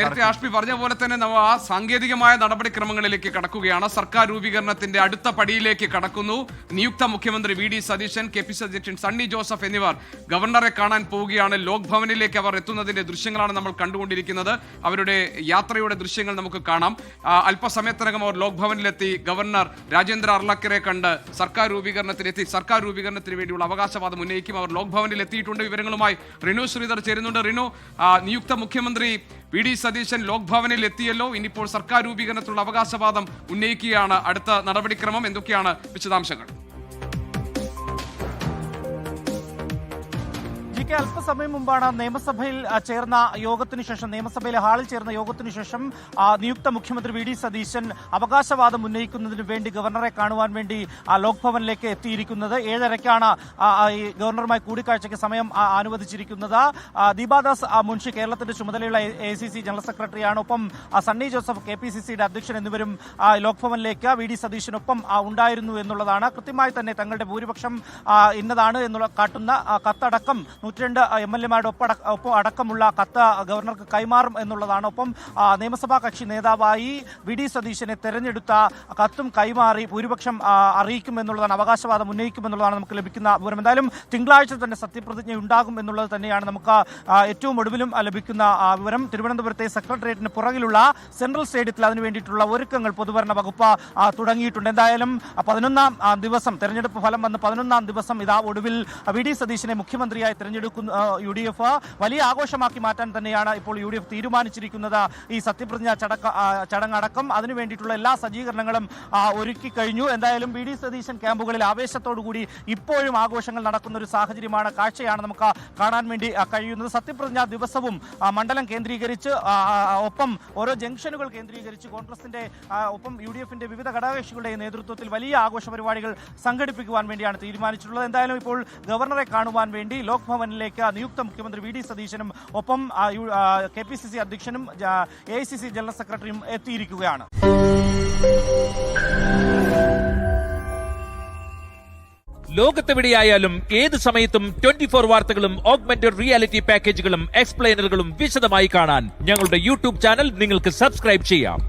നേരത്തെ ആഷ്മി പറഞ്ഞ പോലെ തന്നെ നമ്മൾ ആ സാങ്കേതികമായ നടപടിക്രമങ്ങളിലേക്ക് കടക്കുകയാണ്. സർക്കാർ രൂപീകരണത്തിന്റെ അടുത്ത പടിയിലേക്ക് കടക്കുന്നു. നിയുക്ത മുഖ്യമന്ത്രി വി ഡി സതീശൻ, കെ.പി.സി.സി അധ്യക്ഷൻ സണ്ണി ജോസഫ് എന്നിവർ ഗവർണറെ കാണാൻ പോവുകയാണ്. ലോക് ഭവനിലേക്ക് അവർ എത്തുന്നതിന്റെ ദൃശ്യങ്ങളാണ് നമ്മൾ കണ്ടുകൊണ്ടിരിക്കുന്നത്. അവരുടെ യാത്രയുടെ ദൃശ്യങ്ങൾ നമുക്ക് കാണാം. അല്പസമയത്തിനകം അവർ ലോക് ഭവനിലെത്തി ഗവർണർ രാജേന്ദ്ര അർലക്കറെ കണ്ട് സർക്കാർ രൂപീകരണത്തിന് വേണ്ടിയുള്ള അവകാശവാദം ഉന്നയിക്കും. അവർ ലോക് ഭവനിൽ എത്തിയിട്ടുണ്ട്. വിവരങ്ങളുമായി റിനു ശ്രീധർ ചേരുന്നുണ്ട്. റിനു, നിയുക്ത മുഖ്യമന്ത്രി വി ഡി സതീശൻ ലോക് ഭവനിൽ എത്തിയല്ലോ. ഇനിയിപ്പോൾ സർക്കാർ രൂപീകരണത്തിലുള്ള അവകാശവാദം ഉന്നയിക്കുകയാണ്. അടുത്ത നടപടിക്രമം എന്തൊക്കെയാണ്? വിശദാംശങ്ങൾ. അല്പസമയം മുമ്പാണ് നിയമസഭയിലെ ഹാളിൽ ചേർന്ന യോഗത്തിനു ശേഷം നിയുക്ത മുഖ്യമന്ത്രി വി ഡി സതീശൻ അവകാശവാദം ഉന്നയിക്കുന്നതിന് വേണ്ടി ഗവർണറെ കാണുവാൻ വേണ്ടി ലോക് ഭവനിലേക്ക് എത്തിയിരിക്കുന്നത്. 7:30ക്കാണ് ഈ ഗവർണറുമായി കൂടിക്കാഴ്ചയ്ക്ക് സമയം അനുവദിച്ചിരിക്കുന്നത്. ദീപാദാസ് മുൻഷി കേരളത്തിന്റെ ചുമതലയുള്ള AICC ജനറൽ സെക്രട്ടറിയാണ്. ഒപ്പം സണ്ണി ജോസഫ് കെ.പി.സി.സിയുടെ അധ്യക്ഷൻ എന്നിവരും ലോക് ഭവനിലേക്ക് വി ഡി സതീശനൊപ്പം ഉണ്ടായിരുന്നു എന്നുള്ളതാണ്. കൃത്യമായി തന്നെ തങ്ങളുടെ ഭൂരിപക്ഷം ഇന്നതാണ് എന്നുള്ള കാട്ടുന്ന കത്തടക്കം 102 MLA-മാരുടെ ഒപ്പം അടക്കമുള്ള കത്ത് ഗവർണർക്ക് കൈമാറും എന്നുള്ളതാണ്. ഒപ്പം നിയമസഭാ കക്ഷി നേതാവായി വി ഡി സതീശനെ തെരഞ്ഞെടുത്ത കത്തും കൈമാറി ഭൂരിപക്ഷം അറിയിക്കും എന്നുള്ളതാണ്, അവകാശവാദം ഉന്നയിക്കും എന്നുള്ളതാണ് നമുക്ക് ലഭിക്കുന്ന വിവരം. എന്തായാലും തിങ്കളാഴ്ച തന്നെ സത്യപ്രതിജ്ഞ ഉണ്ടാകും എന്നുള്ളത് തന്നെയാണ് നമുക്ക് ഏറ്റവും ഒടുവിലും ലഭിക്കുന്ന വിവരം. തിരുവനന്തപുരത്തെ സെക്രട്ടേറിയറ്റിന് പുറകിലുള്ള സെൻട്രൽ സ്റ്റേഡിയത്തിൽ അതിനു വേണ്ടിയിട്ടുള്ള ഒരുക്കങ്ങൾ പൊതുഭരണ വകുപ്പ് തുടങ്ങിയിട്ടുണ്ട്. എന്തായാലും 11ാം ദിവസം തെരഞ്ഞെടുപ്പ് ഫലം വന്ന് 11ാം ദിവസം ഇതാ ഒടുവിൽ വി ഡി സതീശനെ മുഖ്യമന്ത്രിയായി തെരഞ്ഞെടുക്കുന്ന UDF വലിയ ആഘോഷമാക്കി മാറ്റാൻ തന്നെയാണ് ഇപ്പോൾ UDF തീരുമാനിച്ചിരിക്കുന്നത്. ഈ സത്യപ്രതിജ്ഞ ചടങ്ങടക്കം അതിനു വേണ്ടിയിട്ടുള്ള എല്ലാ സജ്ജീകരണങ്ങളും ഒരുക്കി കഴിഞ്ഞു. എന്തായാലും വി ഡി സതീശൻ ക്യാമ്പുകളിൽ ആവേശത്തോടുകൂടി ഇപ്പോഴും ആഘോഷങ്ങൾ നടക്കുന്ന ഒരു സാഹചര്യമാണ്, കാഴ്ചയാണ് നമുക്ക് കാണാൻ വേണ്ടി കഴിയുന്നത്. സത്യപ്രതിജ്ഞാ ദിവസവും മണ്ഡലം കേന്ദ്രീകരിച്ച് ഒപ്പം ഓരോ ജംഗ്ഷനുകൾ കേന്ദ്രീകരിച്ച് കോൺഗ്രസിന്റെ ഒപ്പം UDF-ന്റെ വിവിധ ഘടകകക്ഷികളുടെ നേതൃത്വത്തിൽ വലിയ ആഘോഷ പരിപാടികൾ സംഘടിപ്പിക്കുവാൻ വേണ്ടിയാണ് തീരുമാനിച്ചിട്ടുള്ളത്. എന്തായാലും ഇപ്പോൾ ഗവർണറെ കാണുവാൻ വേണ്ടി ലോക് ഭവനിലേക്ക് നിയുക്ത മുഖ്യമന്ത്രി വി ഡി സതീശനും ഒപ്പം കെ.പി.സി.സി അധ്യക്ഷനും AICC ജനറൽ സെക്രട്ടറിയും എത്തിയിരിക്കുകയാണ്. ലോകത്തെവിടെയായാലും ഏത് സമയത്തും 24 വാർത്തകളും ഓഗ്മെന്റഡ് റിയാലിറ്റി പാക്കേജുകളും എക്സ്പ്ലെയിനറുകളും വിശദമായി കാണാൻ ഞങ്ങളുടെ YouTube ചാനൽ നിങ്ങൾക്ക് സബ്സ്ക്രൈബ് ചെയ്യാം.